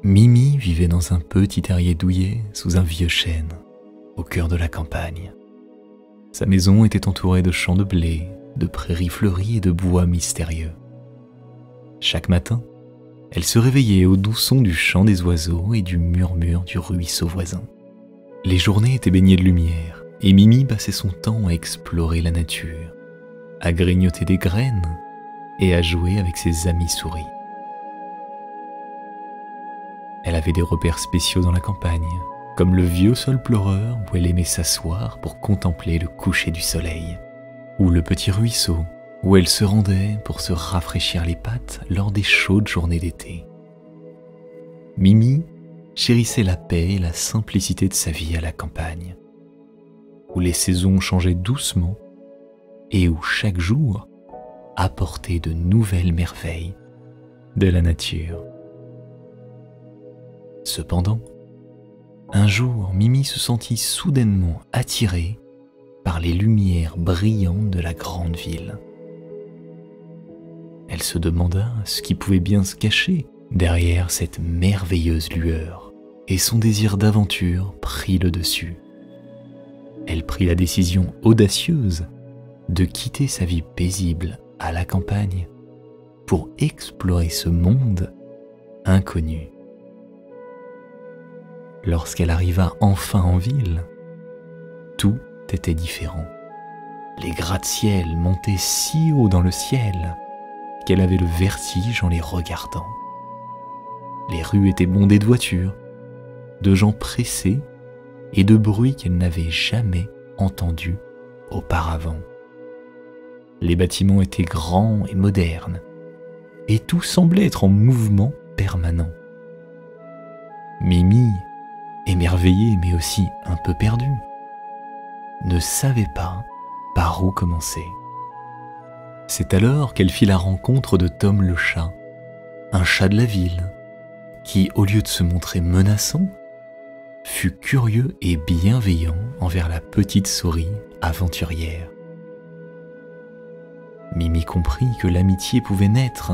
Mimi vivait dans un petit terrier douillet sous un vieux chêne, au cœur de la campagne. Sa maison était entourée de champs de blé, de prairies fleuries et de bois mystérieux. Chaque matin, elle se réveillait au doux son du chant des oiseaux et du murmure du ruisseau voisin. Les journées étaient baignées de lumière, et Mimi passait son temps à explorer la nature, à grignoter des graines et à jouer avec ses amis souris. Elle avait des repères spéciaux dans la campagne, comme le vieux sol pleureur où elle aimait s'asseoir pour contempler le coucher du soleil, ou le petit ruisseau où elle se rendait pour se rafraîchir les pattes lors des chaudes journées d'été. Mimi chérissait la paix et la simplicité de sa vie à la campagne, où les saisons changeaient doucement et où chaque jour apportait de nouvelles merveilles de la nature. Cependant, un jour, Mimi se sentit soudainement attirée par les lumières brillantes de la grande ville. Elle se demanda ce qui pouvait bien se cacher derrière cette merveilleuse lueur, et son désir d'aventure prit le dessus. Elle prit la décision audacieuse de quitter sa vie paisible à la campagne pour explorer ce monde inconnu. Lorsqu'elle arriva enfin en ville, tout était différent. Les gratte-ciel montaient si haut dans le ciel qu'elle avait le vertige en les regardant. Les rues étaient bondées de voitures, de gens pressés et de bruits qu'elle n'avait jamais entendus auparavant. Les bâtiments étaient grands et modernes, et tout semblait être en mouvement permanent. Mimi, émerveillée mais aussi un peu perdue, ne savait pas par où commencer. C'est alors qu'elle fit la rencontre de Tom le chat, un chat de la ville, qui, au lieu de se montrer menaçant, fut curieux et bienveillant envers la petite souris aventurière. Mimi comprit que l'amitié pouvait naître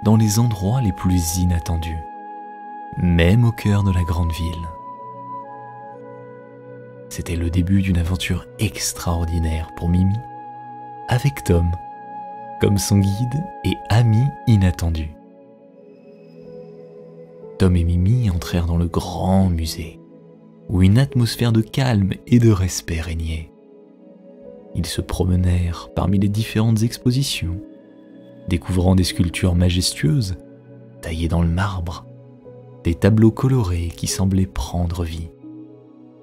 dans les endroits les plus inattendus, même au cœur de la grande ville. C'était le début d'une aventure extraordinaire pour Mimi, avec Tom comme son guide et ami inattendu. Tom et Mimi entrèrent dans le grand musée, où une atmosphère de calme et de respect régnait. Ils se promenèrent parmi les différentes expositions, découvrant des sculptures majestueuses taillées dans le marbre, des tableaux colorés qui semblaient prendre vie,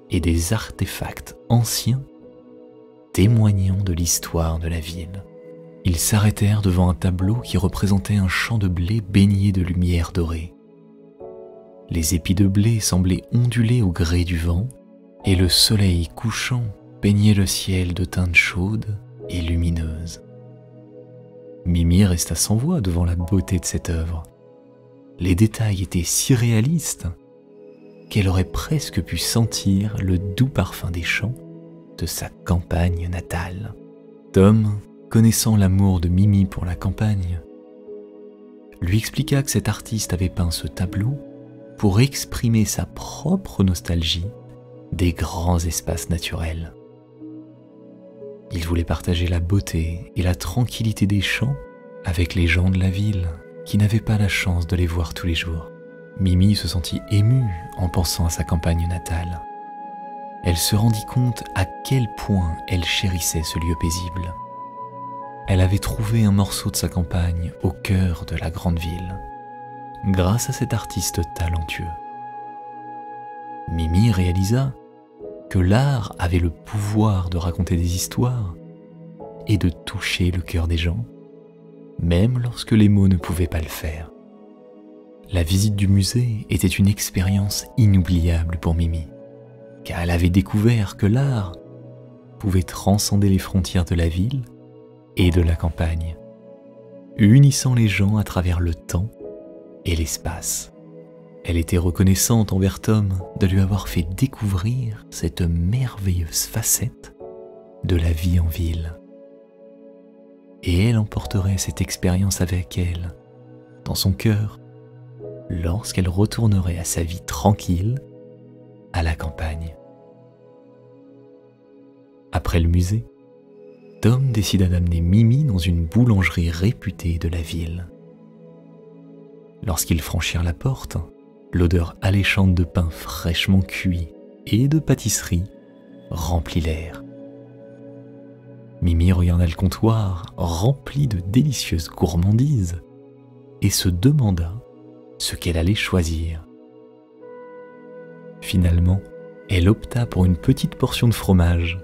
et des artefacts anciens témoignant de l'histoire de la ville. Ils s'arrêtèrent devant un tableau qui représentait un champ de blé baigné de lumière dorée. Les épis de blé semblaient onduler au gré du vent, et le soleil couchant peignait le ciel de teintes chaudes et lumineuses. Mimi resta sans voix devant la beauté de cette œuvre. Les détails étaient si réalistes qu'elle aurait presque pu sentir le doux parfum des champs de sa campagne natale. Tom, connaissant l'amour de Mimi pour la campagne, lui expliqua que cet artiste avait peint ce tableau pour exprimer sa propre nostalgie des grands espaces naturels. Il voulait partager la beauté et la tranquillité des champs avec les gens de la ville qui n'avaient pas la chance de les voir tous les jours. Mimi se sentit émue en pensant à sa campagne natale. Elle se rendit compte à quel point elle chérissait ce lieu paisible. Elle avait trouvé un morceau de sa campagne au cœur de la grande ville, grâce à cet artiste talentueux. Mimi réalisa que l'art avait le pouvoir de raconter des histoires et de toucher le cœur des gens, même lorsque les mots ne pouvaient pas le faire. La visite du musée était une expérience inoubliable pour Mimi, car elle avait découvert que l'art pouvait transcender les frontières de la ville et de la campagne, unissant les gens à travers le temps et l'espace. Elle était reconnaissante envers Tom de lui avoir fait découvrir cette merveilleuse facette de la vie en ville. Et elle emporterait cette expérience avec elle, dans son cœur, lorsqu'elle retournerait à sa vie tranquille à la campagne. Après le musée, Tom décida d'amener Mimi dans une boulangerie réputée de la ville. Lorsqu'ils franchirent la porte, l'odeur alléchante de pain fraîchement cuit et de pâtisserie remplit l'air. Mimi regarda le comptoir rempli de délicieuses gourmandises et se demanda ce qu'elle allait choisir. Finalement, elle opta pour une petite portion de fromage,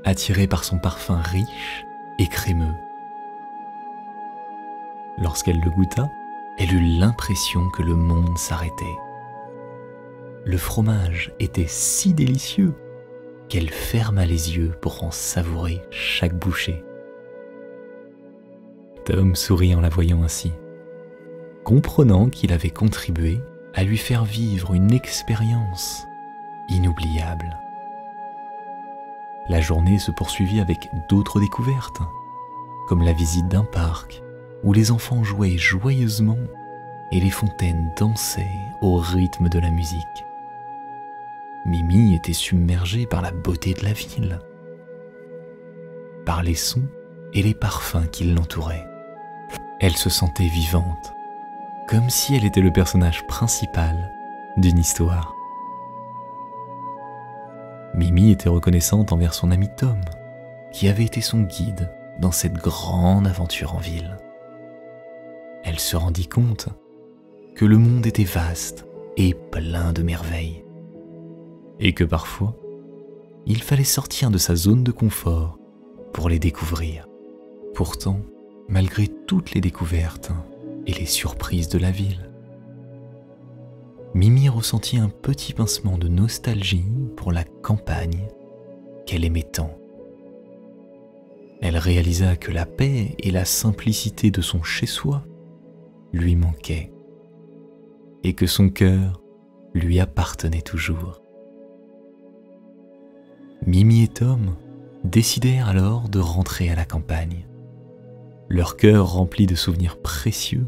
attirée par son parfum riche et crémeux. Lorsqu'elle le goûta, elle eut l'impression que le monde s'arrêtait. Le fromage était si délicieux qu'elle ferma les yeux pour en savourer chaque bouchée. Tom sourit en la voyant ainsi, comprenant qu'il avait contribué à lui faire vivre une expérience inoubliable. La journée se poursuivit avec d'autres découvertes, comme la visite d'un parc où les enfants jouaient joyeusement et les fontaines dansaient au rythme de la musique. Mimi était submergée par la beauté de la ville, par les sons et les parfums qui l'entouraient. Elle se sentait vivante, comme si elle était le personnage principal d'une histoire. Mimi était reconnaissante envers son ami Tom, qui avait été son guide dans cette grande aventure en ville. Elle se rendit compte que le monde était vaste et plein de merveilles, et que parfois, il fallait sortir de sa zone de confort pour les découvrir. Pourtant, malgré toutes les découvertes et les surprises de la ville, Mimi ressentit un petit pincement de nostalgie pour la campagne qu'elle aimait tant. Elle réalisa que la paix et la simplicité de son chez-soi lui manquaient et que son cœur lui appartenait toujours. Mimi et Tom décidèrent alors de rentrer à la campagne, leur cœur rempli de souvenirs précieux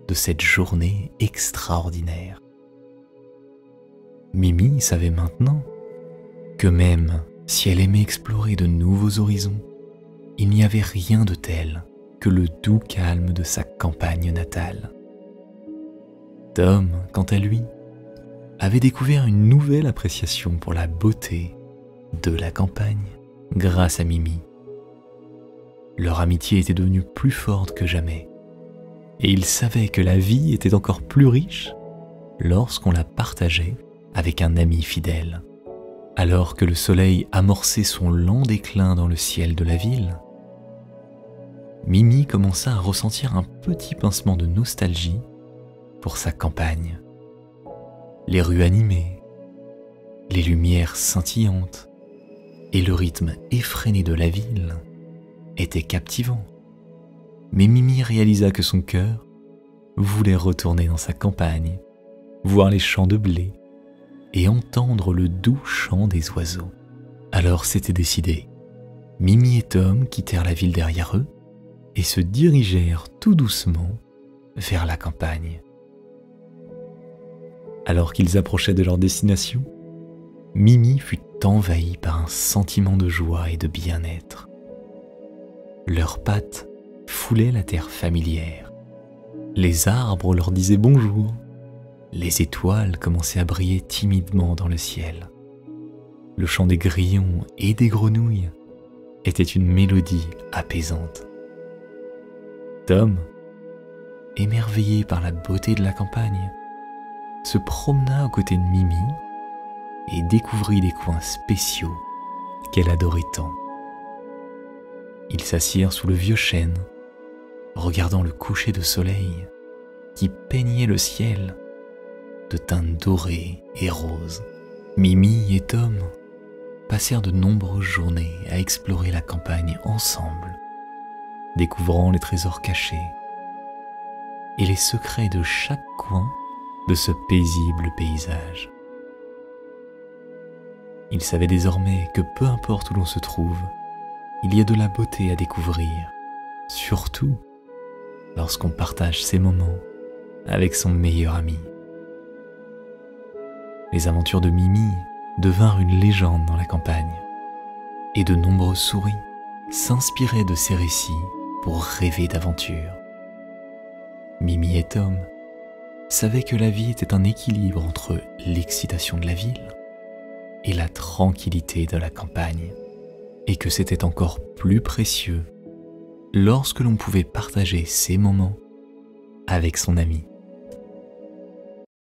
de cette journée extraordinaire. Mimi savait maintenant que même si elle aimait explorer de nouveaux horizons, il n'y avait rien de tel que le doux calme de sa campagne natale. Tom, quant à lui, avait découvert une nouvelle appréciation pour la beauté de la campagne grâce à Mimi. Leur amitié était devenue plus forte que jamais, et ils savaient que la vie était encore plus riche lorsqu'on la partageait avec un ami fidèle. Alors que le soleil amorçait son lent déclin dans le ciel de la ville, Mimi commença à ressentir un petit pincement de nostalgie pour sa campagne. Les rues animées, les lumières scintillantes et le rythme effréné de la ville étaient captivants. Mais Mimi réalisa que son cœur voulait retourner dans sa campagne, voir les champs de blé et entendre le doux chant des oiseaux. Alors c'était décidé. Mimi et Tom quittèrent la ville derrière eux et se dirigèrent tout doucement vers la campagne. Alors qu'ils approchaient de leur destination, Mimi fut envahie par un sentiment de joie et de bien-être. Leurs pattes foulaient la terre familière. Les arbres leur disaient bonjour. Les étoiles commençaient à briller timidement dans le ciel. Le chant des grillons et des grenouilles était une mélodie apaisante. Tom, émerveillé par la beauté de la campagne, se promena aux côtés de Mimi et découvrit des coins spéciaux qu'elle adorait tant. Ils s'assirent sous le vieux chêne, regardant le coucher de soleil qui peignait le ciel de teintes dorées et roses. Mimi et Tom passèrent de nombreuses journées à explorer la campagne ensemble, découvrant les trésors cachés et les secrets de chaque coin de ce paisible paysage. Ils savaient désormais que peu importe où l'on se trouve, il y a de la beauté à découvrir, surtout lorsqu'on partage ces moments avec son meilleur ami. les aventures de Mimi devinrent une légende dans la campagne, et de nombreuses souris s'inspiraient de ces récits pour rêver d'aventure. Mimi et Tom savaient que la vie était un équilibre entre l'excitation de la ville et la tranquillité de la campagne, et que c'était encore plus précieux lorsque l'on pouvait partager ces moments avec son ami.